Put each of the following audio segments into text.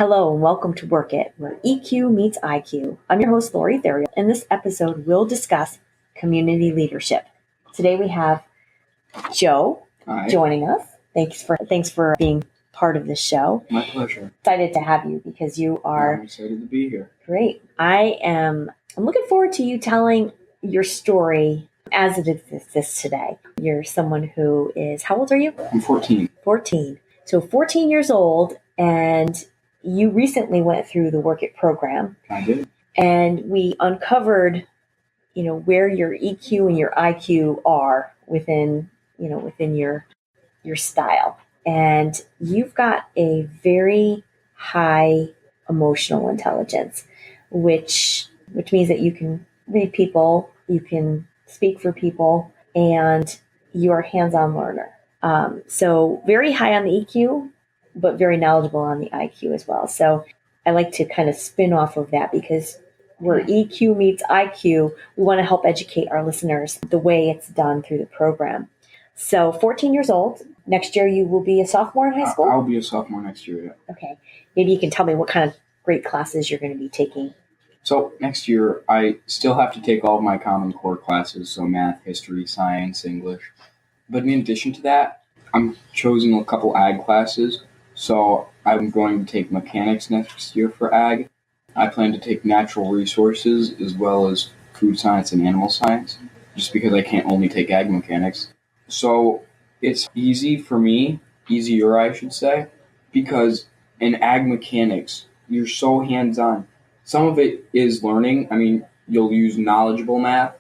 Hello and welcome to Work It, where EQ meets IQ. I'm your host, Lori Theriault. In this episode, we'll discuss community leadership. Today we have Joe joining us. Thanks for being part of this show. My pleasure. Excited to have you because you are... I'm excited to be here. Great. I'm looking forward to you telling your story as it exists today. You're someone who is... How old are you? I'm 14. 14. So 14 years old, and you recently went through the Work It program. I did. And we uncovered, where your EQ and your IQ are within your style. And you've got a very high emotional intelligence, which means that you can read people, you can speak for people, and you're a hands-on learner. So very high on the EQ, but very knowledgeable on the IQ as well. So I like to kind of spin off of that because where EQ meets IQ, we want to help educate our listeners the way it's done through the program. So 14 years old, next year you will be a sophomore in high school? I'll be a sophomore next year, yeah. Okay. Maybe you can tell me what kind of great classes you're going to be taking. So next year, I still have to take all of my Common Core classes, so math, history, science, English. But in addition to that, I'm choosing a couple ag classes. So I'm going to take mechanics next year for ag. I plan to take natural resources as well as food science and animal science, just because I can't only take ag mechanics. So it's easier I should say, because in ag mechanics, you're so hands-on. Some of it is learning. I mean, you'll use knowledgeable math,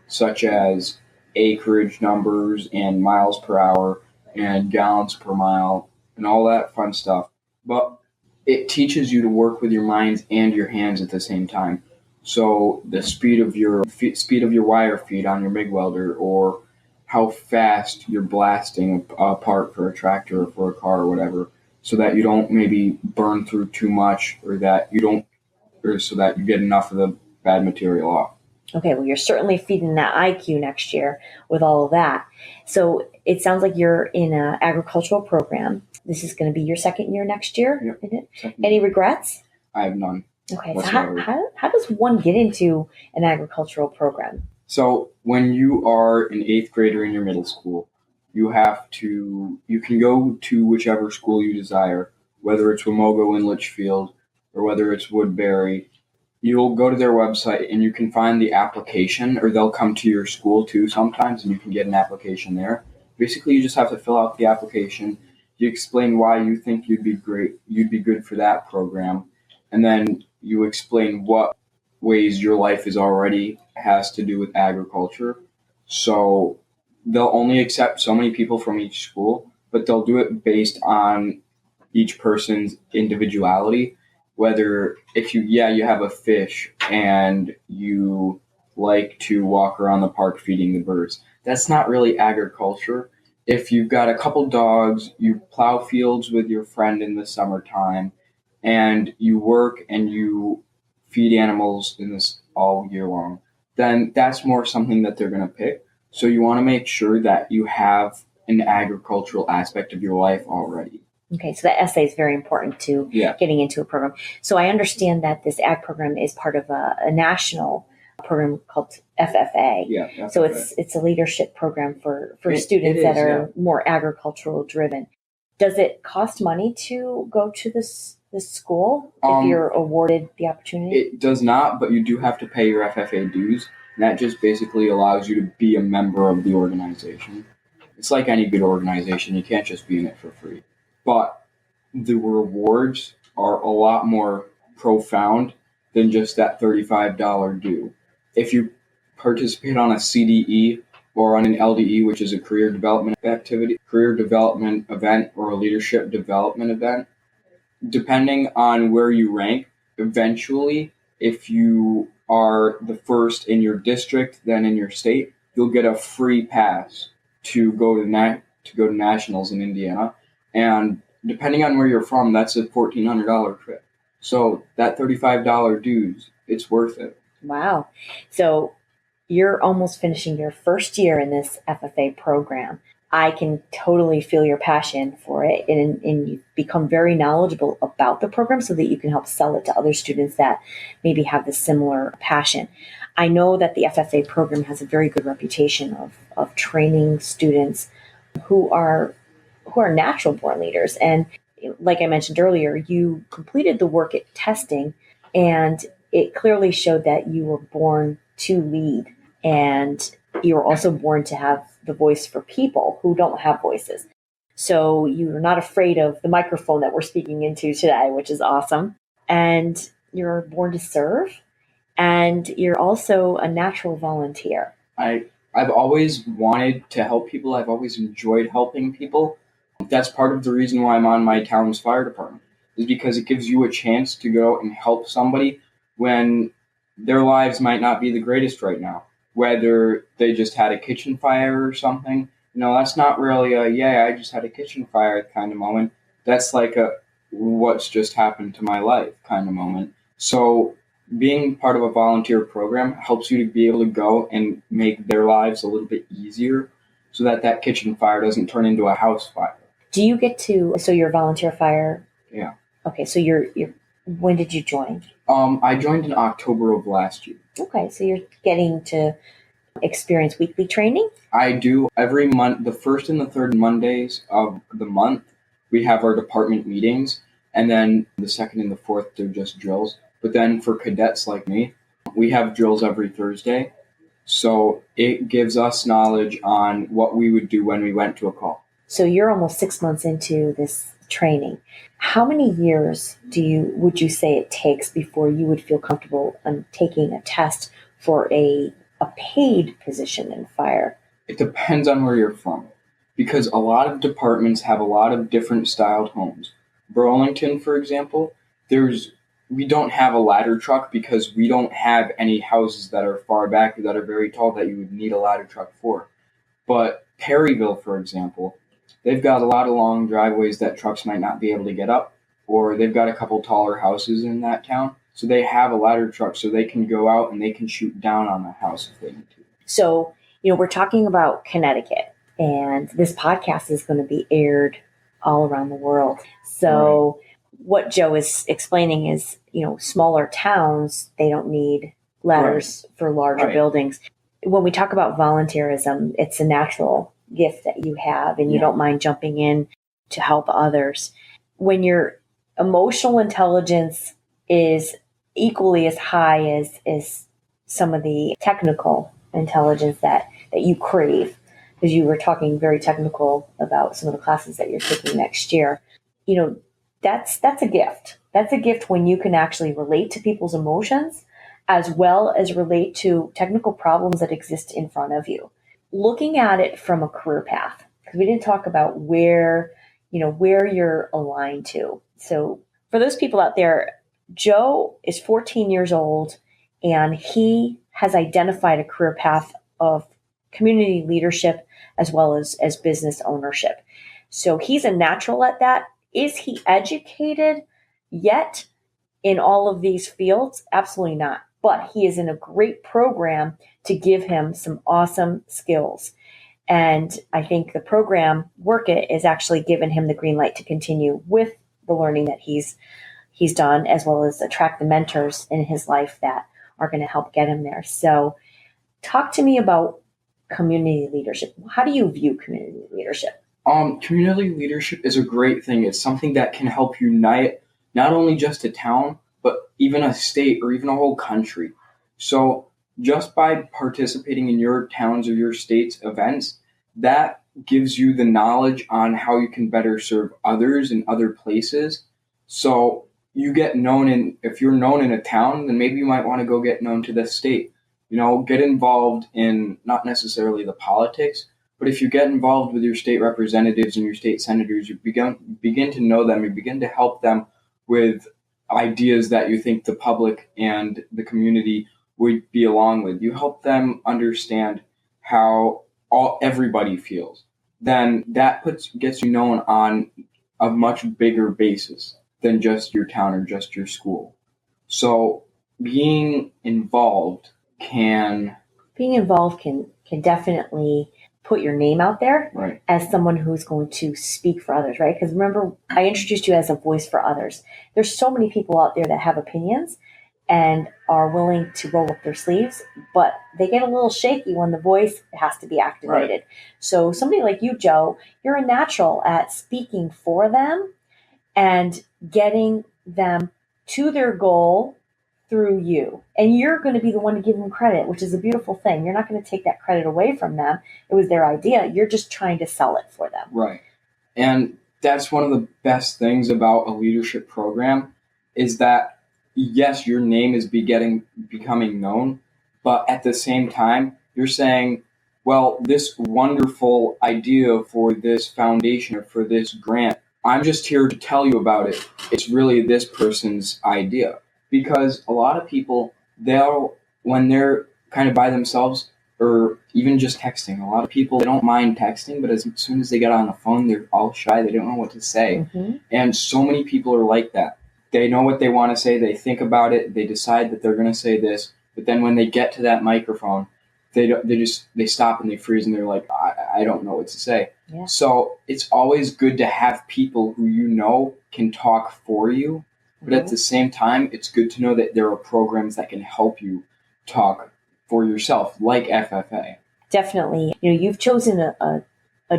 such as acreage numbers and miles per hour and gallons per mile, and all that fun stuff. But it teaches you to work with your minds and your hands at the same time. So the speed of your wire feed on your MIG welder, or how fast you're blasting a part for a tractor or for a car or whatever, so that you don't maybe burn through too much, or so that you get enough of the bad material off. Okay, well, you're certainly feeding that IQ next year with all of that. So it sounds like you're in an agricultural program. This is going to be your second year next year, yep. Isn't it? Any regrets? I have none. Okay, so how does one get into an agricultural program? So when you are an 8th grader in your middle school, you can go to whichever school you desire, whether it's Wamogo in Litchfield or whether it's Woodbury. You'll go to their website and you can find the application, or they'll come to your school too sometimes and you can get an application there. Basically, you just have to fill out the application. You explain why you think you'd be good for that program. And then you explain what ways your life has to do with agriculture. So they'll only accept so many people from each school, but they'll do it based on each person's individuality. Whether if you have a fish and you like to walk around the park feeding the birds, that's not really agriculture. If you've got a couple dogs, you plow fields with your friend in the summertime, and you work and you feed animals in this all year long, then that's more something that they're going to pick. So you want to make sure that you have an agricultural aspect of your life already. Okay, so that essay is very important to getting into a program. So I understand that this ag program is part of a national program called FFA. Yeah, FFA. So it's a leadership program for students that are more agricultural driven. Does it cost money to go to this school if you're awarded the opportunity? It does not, but you do have to pay your FFA dues. And that just basically allows you to be a member of the organization. It's like any good organization. You can't just be in it for free. But the rewards are a lot more profound than just that $35 due. If you participate on a CDE or on an LDE, which is a career development event, or a leadership development event, depending on where you rank, eventually, if you are the first in your district, then in your state, you'll get a free pass to go to nationals in Indiana. And depending on where you're from, that's a $1,400 trip. So that $35 dues, it's worth it. Wow. So you're almost finishing your first year in this FFA program. I can totally feel your passion for it, and you become very knowledgeable about the program so that you can help sell it to other students that maybe have the similar passion. I know that the FFA program has a very good reputation of training students who are natural born leaders. And like I mentioned earlier, you completed the work at testing, and it clearly showed that you were born to lead, and you were also born to have the voice for people who don't have voices. So you're not afraid of the microphone that we're speaking into today, which is awesome. And you're born to serve, and you're also a natural volunteer. I've always wanted to help people. I've always enjoyed helping people. That's part of the reason why I'm on my town's fire department, is because it gives you a chance to go and help somebody when their lives might not be the greatest right now. Whether they just had a kitchen fire or something, that's not really a, yeah, I just had a kitchen fire kind of moment. That's like a, what's just happened to my life kind of moment. So being part of a volunteer program helps you to be able to go and make their lives a little bit easier so that that kitchen fire doesn't turn into a house fire. Do you get to, so you're a volunteer fire? Yeah. Okay, so when did you join? I joined in October of last year. Okay, so you're getting to experience weekly training? I do every month, the first and the third Mondays of the month, we have our department meetings, and then the second and the fourth, they're just drills. But then for cadets like me, we have drills every Thursday, so it gives us knowledge on what we would do when we went to a call. So you're almost 6 months into this training. How many years would you say it takes before you would feel comfortable taking a test for a paid position in fire? It depends on where you're from, because a lot of departments have a lot of different styled homes. Burlington, for example, we don't have a ladder truck because we don't have any houses that are far back that are very tall that you would need a ladder truck for. But Perryville, for example, they've got a lot of long driveways that trucks might not be able to get up, or they've got a couple taller houses in that town. So they have a ladder truck so they can go out and they can shoot down on the house if they need to. So, we're talking about Connecticut, and this podcast is going to be aired all around the world. So what Joe is explaining is, smaller towns, they don't need ladders for larger buildings. When we talk about volunteerism, it's a natural gift that you have, and you don't mind jumping in to help others. When your emotional intelligence is equally as high as some of the technical intelligence that you crave, because you were talking very technical about some of the classes that you're taking next year, that's a gift. That's a gift when you can actually relate to people's emotions as well as relate to technical problems that exist in front of you. Looking at it from a career path, because we didn't talk about where you're aligned to. So for those people out there, Joe is 14 years old, and he has identified a career path of community leadership as well as business ownership. So he's a natural at that. Is he educated yet in all of these fields? Absolutely not. But he is in a great program to give him some awesome skills. And I think the program, Work It, is actually given him the green light to continue with the learning that he's done, as well as attract the mentors in his life that are going to help get him there. So talk to me about community leadership. How do you view community leadership? Community leadership is a great thing. It's something that can help unite not only just a town, but even a state or even a whole country. So just by participating in your town's or your state's events, that gives you the knowledge on how you can better serve others in other places. So you get known if you're known in a town, then maybe you might want to go get known to the state. Get involved in not necessarily the politics, but if you get involved with your state representatives and your state senators, you begin to know them, you begin to help them with ideas that you think the public and the community would be along with. You help them understand how everybody feels. Then that gets you known on a much bigger basis than just your town or just your school. So being involved can definitely put your name out there Right. as someone who's going to speak for others, right? Because remember, I introduced you as a voice for others. There's so many people out there that have opinions and are willing to roll up their sleeves, but they get a little shaky when the voice has to be activated. Right. So somebody like you, Joe, you're a natural at speaking for them and getting them to their goal through you. And you're going to be the one to give them credit, which is a beautiful thing. You're not going to take that credit away from them. It was their idea. You're just trying to sell it for them. Right. And that's one of the best things about a leadership program is that, yes, your name is becoming known, but at the same time, you're saying, well, this wonderful idea for this foundation or for this grant, I'm just here to tell you about it. It's really this person's idea. Because a lot of people, when they're kind of by themselves or even just texting, a lot of people, they don't mind texting, but as soon as they get on the phone, they're all shy. They don't know what to say. Mm-hmm. And so many people are like that. They know what they want to say. They think about it. They decide that they're going to say this. But then when they get to that microphone, they stop and they freeze and they're like, I don't know what to say. Yeah. So it's always good to have people who you know can talk for you. But at the same time, it's good to know that there are programs that can help you talk for yourself, like FFA. Definitely. You've chosen a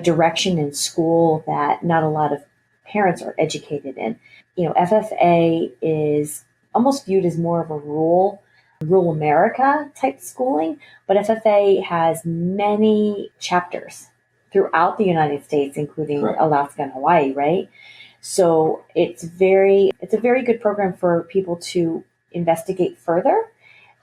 direction in school that not a lot of parents are educated in. FFA is almost viewed as more of a rural America type schooling, but FFA has many chapters throughout the United States, including Correct. Alaska and Hawaii, right? So it's a very good program for people to investigate further.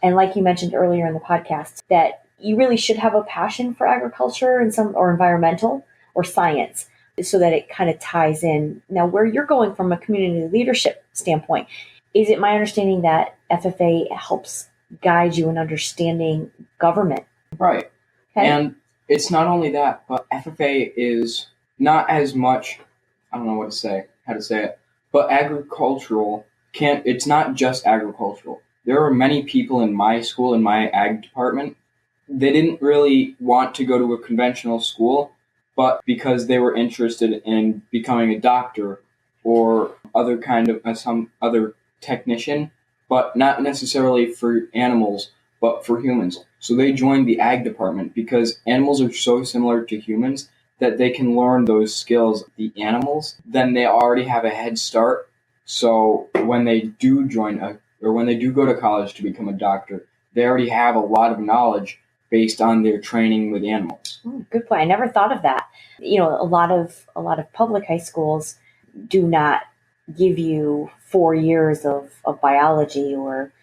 And like you mentioned earlier in the podcast, that you really should have a passion for agriculture or environmental or science so that it kind of ties in. Now, where you're going from a community leadership standpoint, is it my understanding that FFA helps guide you in understanding government? Right. Okay. And it's not only that, but FFA is not as much, I don't know how to say it, but it's not just agricultural. There are many people in my school, in my ag department, they didn't really want to go to a conventional school, but because they were interested in becoming a doctor or other kind of some other technician, but not necessarily for animals, but for humans. So they joined the ag department because animals are so similar to humans that they can learn those skills, the animals, then they already have a head start. So when they do when they do go to college to become a doctor, they already have a lot of knowledge based on their training with animals. Good point. I never thought of that. A lot of public high schools do not give you 4 years of biology or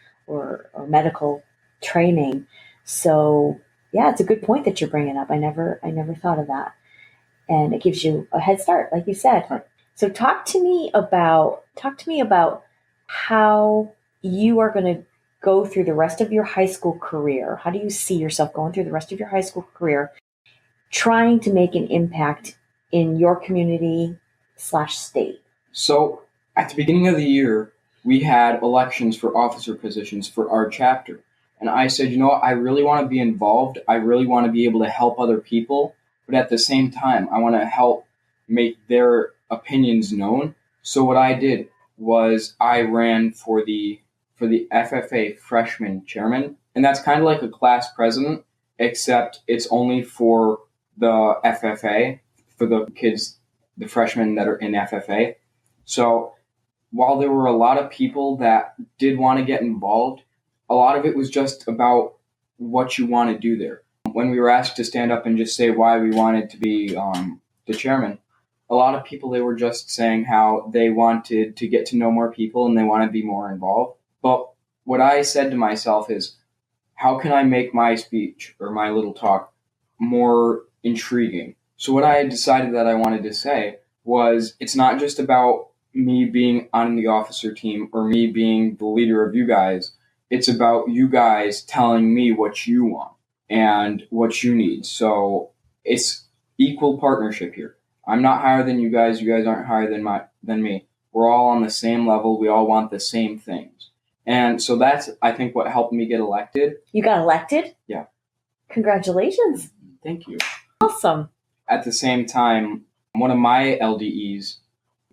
medical training. So yeah, it's a good point that you're bringing up. I never thought of that. And it gives you a head start, like you said. Right. So talk to me about how you are going to go through the rest of your high school career. How do you see yourself going through the rest of your high school career, trying to make an impact in your community/state? So at the beginning of the year, we had elections for officer positions for our chapter. And I said, I really want to be involved. I really want to be able to help other people. But at the same time, I want to help make their opinions known. So what I did was I ran for the FFA freshman chairman. And that's kind of like a class president, except it's only for the FFA, for the kids, the freshmen that are in FFA. So while there were a lot of people that did want to get involved, a lot of it was just about what you want to do there. When we were asked to stand up and just say why we wanted to be the chairman, a lot of people, they were just saying how they wanted to get to know more people and they want to be more involved. But what I said to myself is, how can I make my speech or my little talk more intriguing? So what I decided that I wanted to say was, it's not just about me being on the officer team or me being the leader of you guys. It's about you guys telling me what you want and what you need. So it's equal partnership here. I'm not higher than you guys. You guys aren't higher than me. We're all on the same level. We all want the same things. And so that's, I think, what helped me get elected. You got elected? Yeah. Congratulations. Thank you. awesome. At the same time, one of my LDEs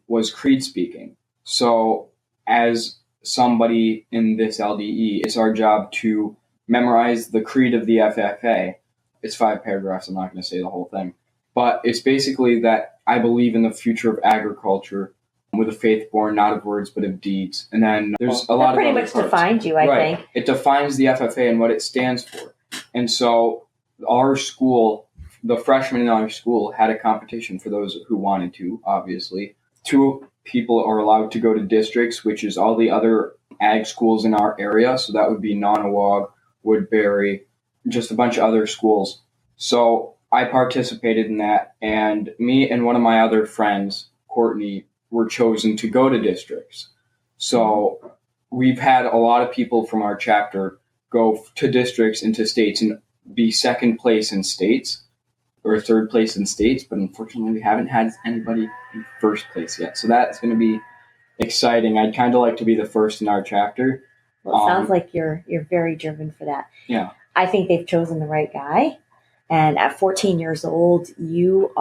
was creed speaking. So as somebody in this LDE, it's our job to memorize the creed of the FFA. It's 5 paragraphs. I'm not going to say the whole thing. But it's basically that I believe in the future of agriculture with a faith born not of words but of deeds. And then there's a lot of pretty other much parts. defined you, I think. It defines the FFA and what it stands for. And so our school, the freshmen in our school, had a competition for those who wanted to, obviously. 2 people are allowed to go to districts, which is all the other ag schools in our area. So that would be Nonawag, Woodbury, just a bunch of other schools. So I participated in that, and me and one of my other friends, Courtney, were chosen to go to districts. So we've had a lot of people from our chapter go to districts and to states and be second place in states or third place in states, but unfortunately we haven't had anybody in first place yet. So that's going to be exciting. I'd kind of like to be the first in our chapter. Well, it sounds like you're very driven for that. Yeah. I think they've chosen the right guy. And at 14 years old, you've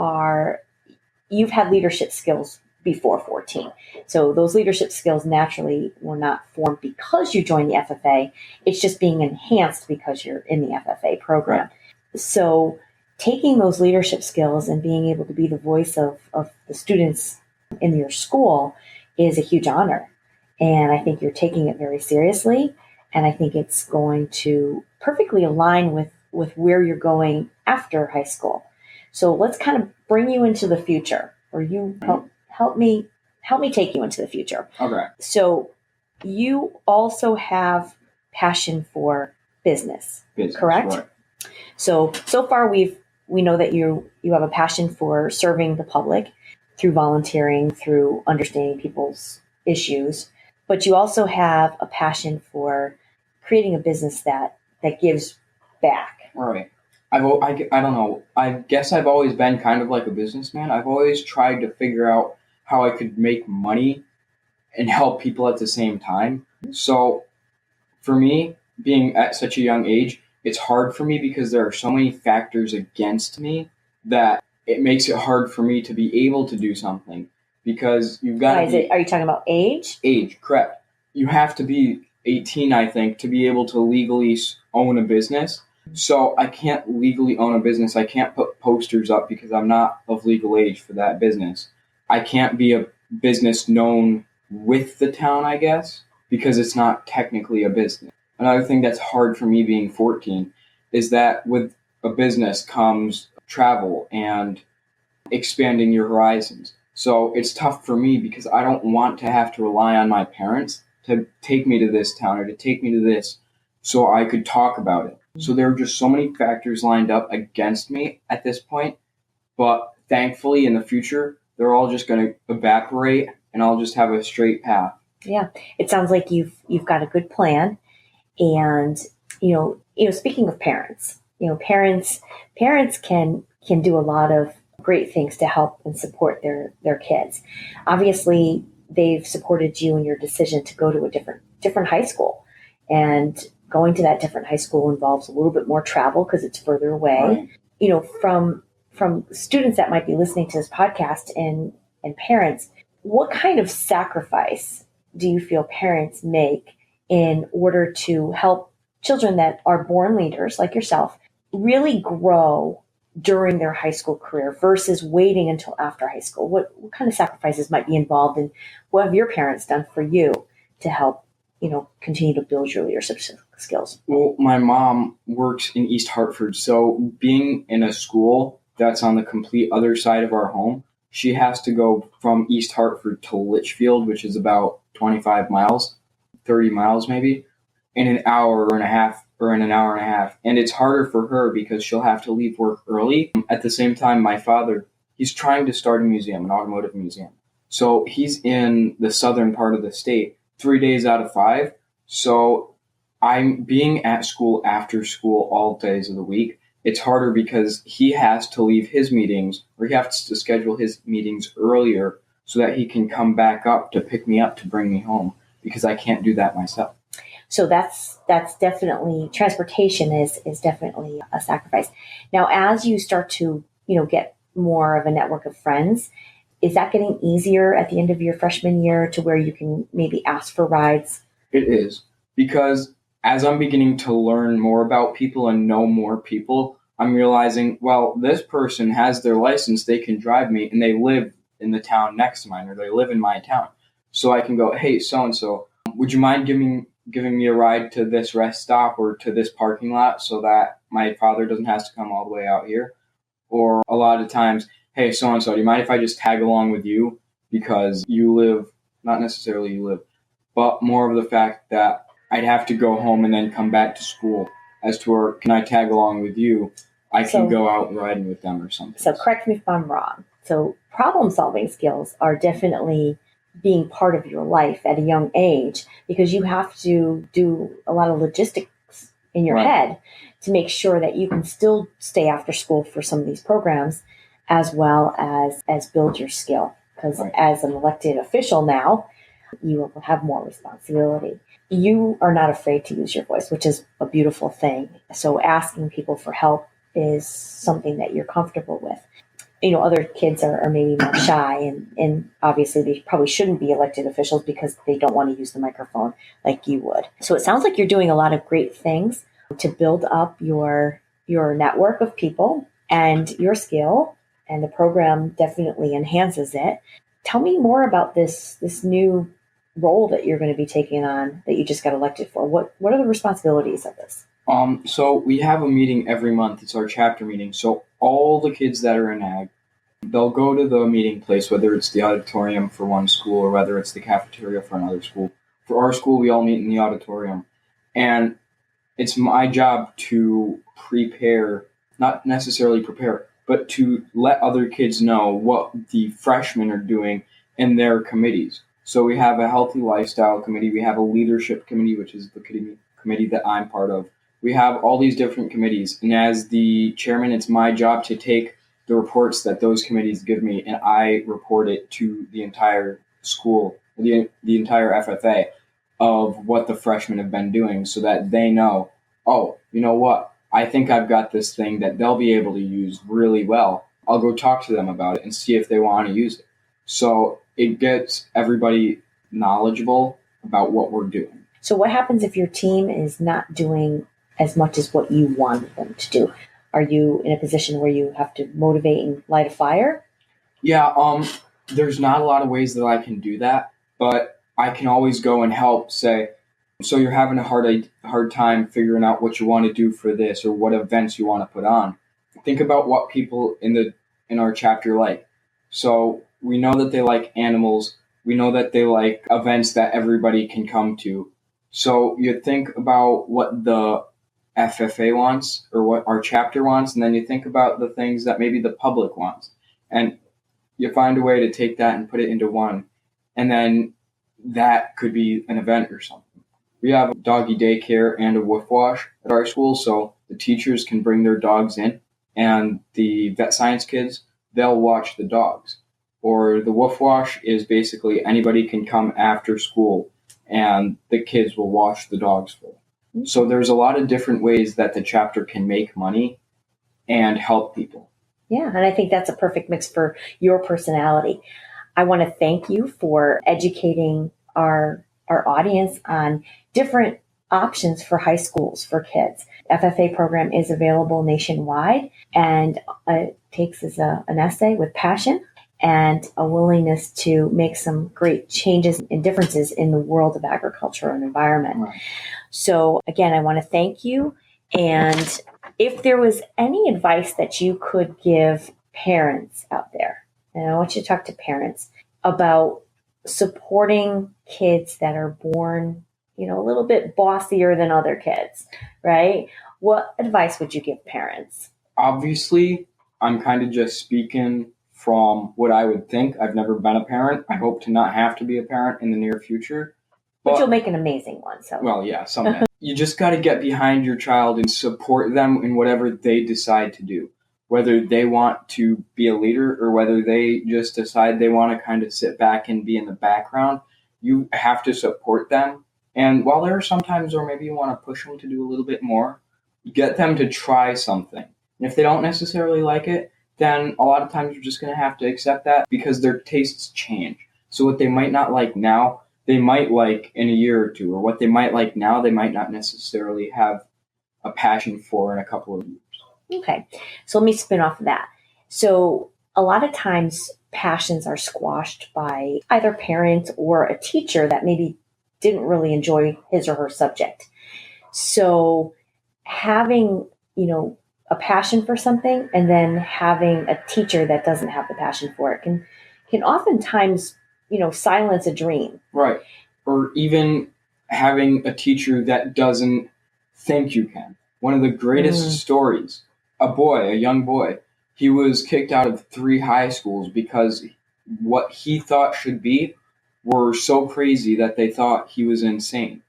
had leadership skills before 14. So those leadership skills naturally were not formed because you joined the FFA. It's just being enhanced because you're in the FFA program. Right. So taking those leadership skills and being able to be the voice of the students in your school is a huge honor. And I think you're taking it very seriously. And I think it's going to perfectly align with where you're going after high school. So let's kind of bring you into the future, or you help me take you into the future. Okay. So you also have passion for business correct? Right. So far we know that you have a passion for serving the public through volunteering, through understanding people's issues, but you also have a passion for creating a business that gives back. Right. I don't know. I guess I've always been kind of like a businessman. I've always tried to figure out how I could make money and help people at the same time. So for me, being at such a young age, it's hard for me because there are so many factors against me that it makes it hard for me to be able to do something, because you've got to are you talking about age? Age, correct. You have to be 18, I think, to be able to legally own a business. So I can't legally own a business. I can't put posters up because I'm not of legal age for that business. I can't be a business known with the town, I guess, because it's not technically a business. Another thing that's hard for me being 14 is that with a business comes travel and expanding your horizons. So it's tough for me because I don't want to have to rely on my parents to take me to this town or to take me to this so I could talk about it. So there are just so many factors lined up against me at this point. But thankfully, in the future, they're all just going to evaporate and I'll just have a straight path. Yeah, it sounds like you've got a good plan. And, you know, speaking of parents, parents can do a lot of great things to help and support their kids. Obviously, they've supported you in your decision to go to a different high school. And going to that different high school involves a little bit more travel because it's further away. Right. From students that might be listening to this podcast and parents, what kind of sacrifice do you feel parents make in order to help children that are born leaders like yourself really grow during their high school career versus waiting until after high school? What kind of sacrifices might be involved, and what have your parents done for you to help, continue to build your leadership skills? Well, my mom works in East Hartford, so being in a school that's on the complete other side of our home, she has to go from East Hartford to Litchfield, which is about 25 miles, 30 miles maybe, in an hour and a half. And it's harder for her because she'll have to leave work early. At the same time, my father, he's trying to start a museum, an automotive museum. So he's in the southern part of the state 3 days out of 5. So I'm being at school after school all days of the week. It's harder because he has to leave his meetings, or he has to schedule his meetings earlier so that he can come back up to pick me up to bring me home, because I can't do that myself. So that's definitely, transportation is definitely a sacrifice. Now, as you start to get more of a network of friends. Is that getting easier at the end of your freshman year to where you can maybe ask for rides? It is, because as I'm beginning to learn more about people and know more people, I'm realizing, well, this person has their license, they can drive me, and they live in the town next to mine, or they live in my town. So I can go, hey, so-and-so, would you mind giving me a ride to this rest stop or to this parking lot so that my father doesn't have to come all the way out here? Or a lot of times, hey, so-and-so, do you mind if I just tag along with you because you live, not necessarily you live, but more of the fact that I'd have to go home and then come back to school as to where, can I tag along with you? I can go out riding with them or something. So correct me if I'm wrong. So problem solving skills are definitely being part of your life at a young age, because you have to do a lot of logistics in your head to make sure that you can still stay after school for some of these programs, as well as build your skill. Because as an elected official now, you will have more responsibility. You are not afraid to use your voice, which is a beautiful thing. So asking people for help is something that you're comfortable with. Other kids are maybe more shy, and obviously they probably shouldn't be elected officials because they don't want to use the microphone like you would. So it sounds like you're doing a lot of great things to build up your network of people and your skill, and the program definitely enhances it. Tell me more about this new role that you're going to be taking on that you just got elected for. What are the responsibilities of this? So we have a meeting every month. It's our chapter meeting. So all the kids that are in ag, they'll go to the meeting place, whether it's the auditorium for one school or whether it's the cafeteria for another school. For our school, we all meet in the auditorium. And it's my job to prepare, not necessarily prepare, but to let other kids know what the freshmen are doing in their committees. So we have a healthy lifestyle committee. We have a leadership committee, which is the committee that I'm part of. We have all these different committees. And as the chairman, it's my job to take the reports that those committees give me, and I report it to the entire school, the entire FFA, of what the freshmen have been doing so that they know, oh, you know what? I think I've got this thing that they'll be able to use really well. I'll go talk to them about it and see if they want to use it. So it gets everybody knowledgeable about what we're doing. So what happens if your team is not doing as much as what you want them to do? Are you in a position where you have to motivate and light a fire? Yeah, there's not a lot of ways that I can do that, but I can always go and help say, so you're having a hard time figuring out what you want to do for this or what events you want to put on. Think about what people in our chapter like. So we know that they like animals. We know that they like events that everybody can come to. So you think about what the FFA wants or what our chapter wants, and then you think about the things that maybe the public wants. And you find a way to take that and put it into one. And then that could be an event or something. We have a doggy daycare and a woof wash at our school, so the teachers can bring their dogs in, and the vet science kids, they'll watch the dogs. Or the woof wash is basically anybody can come after school, and the kids will wash the dogs for them. So there's a lot of different ways that the chapter can make money and help people. Yeah, and I think that's a perfect mix for your personality. I want to thank you for educating our audience on different options for high schools for kids. FFA program is available nationwide, and it takes as an essay with passion and a willingness to make some great changes and differences in the world of agriculture and environment. Right. So again, I want to thank you. And if there was any advice that you could give parents out there, and I want you to talk to parents about supporting kids that are born, a little bit bossier than other kids, right? What advice would you give parents? Obviously, I'm kind of just speaking from what I would think. I've never been a parent. I hope to not have to be a parent in the near future. But you'll make an amazing one. So. Well, yeah, someday. You just got to get behind your child and support them in whatever they decide to do. Whether they want to be a leader or whether they just decide they want to kind of sit back and be in the background, you have to support them. And while there are some times where maybe you want to push them to do a little bit more, get them to try something. And if they don't necessarily like it, then a lot of times you're just going to have to accept that because their tastes change. So what they might not like now, they might like in a year or two, or what they might like now, they might not necessarily have a passion for in a couple of years. Okay, so let me spin off of that. So a lot of times passions are squashed by either parents or a teacher that maybe didn't really enjoy his or her subject. So having, a passion for something and then having a teacher that doesn't have the passion for it can oftentimes, silence a dream. Right. Or even having a teacher that doesn't think you can. One of the greatest stories, a young boy, he was kicked out of 3 high schools because what he thought should be were so crazy that they thought he was insane.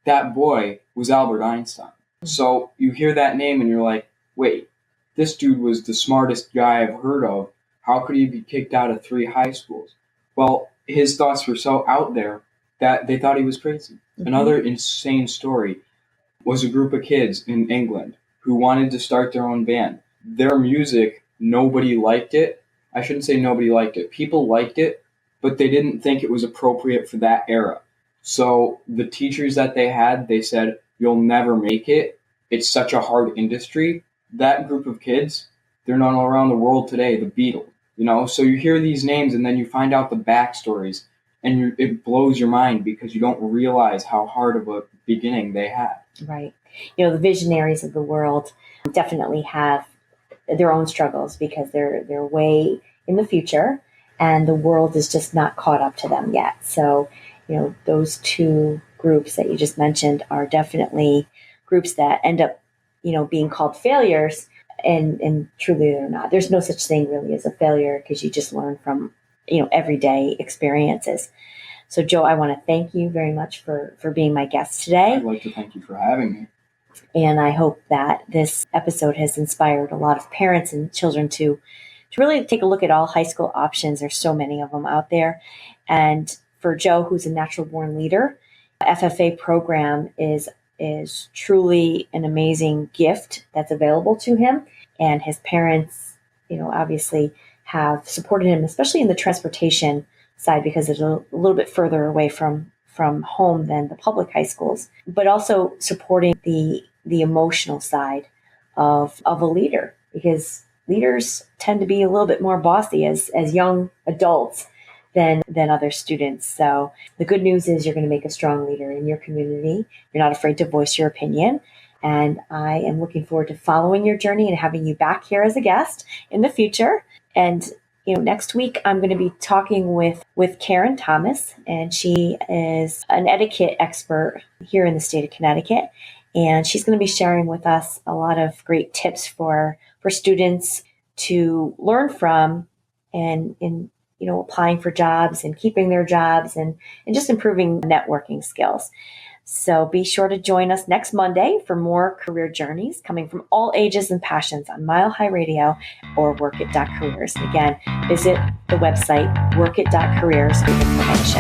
That boy was Albert Einstein. So you hear that name and you're like, wait, this dude was the smartest guy I've heard of. How could he be kicked out of 3 high schools? Well, his thoughts were so out there that they thought he was crazy. Mm-hmm. Another insane story was a group of kids in England who wanted to start their own band. Their music, nobody liked it. I shouldn't say nobody liked it. People liked it, but they didn't think it was appropriate for that era. So the teachers that they had, they said, you'll never make it. It's such a hard industry. That group of kids, they're known all around the world today, the Beatles. So you hear these names and then you find out the backstories and it blows your mind because you don't realize how hard of a beginning they had. Right. The visionaries of the world definitely have their own struggles because they're way in the future and the world is just not caught up to them yet. So, those 2 groups that you just mentioned are definitely groups that end up, being called failures. And truly they're not. There's no such thing really as a failure because you just learn from, everyday experiences. So Joe, I want to thank you very much for being my guest today. I'd like to thank you for having me. And I hope that this episode has inspired a lot of parents and children to really take a look at all high school options. There's so many of them out there. And for Joe, who's a natural born leader, FFA program is truly an amazing gift that's available to him. And his parents, obviously have supported him, especially in the transportation side, because it's a little bit further away from home than the public high schools, but also supporting the emotional side of a leader, because leaders tend to be a little bit more bossy as young adults than other students. So the good news is you're going to make a strong leader in your community. You're not afraid to voice your opinion. And I am looking forward to following your journey and having you back here as a guest in the future. And, next week I'm going to be talking with Karen Thomas, and she is an etiquette expert here in the state of Connecticut. And she's going to be sharing with us a lot of great tips for students to learn from and in applying for jobs and keeping their jobs and just improving networking skills. So be sure to join us next Monday for more career journeys coming from all ages and passions on Mile High Radio or workit.careers. And again, visit the website workit.careers for information.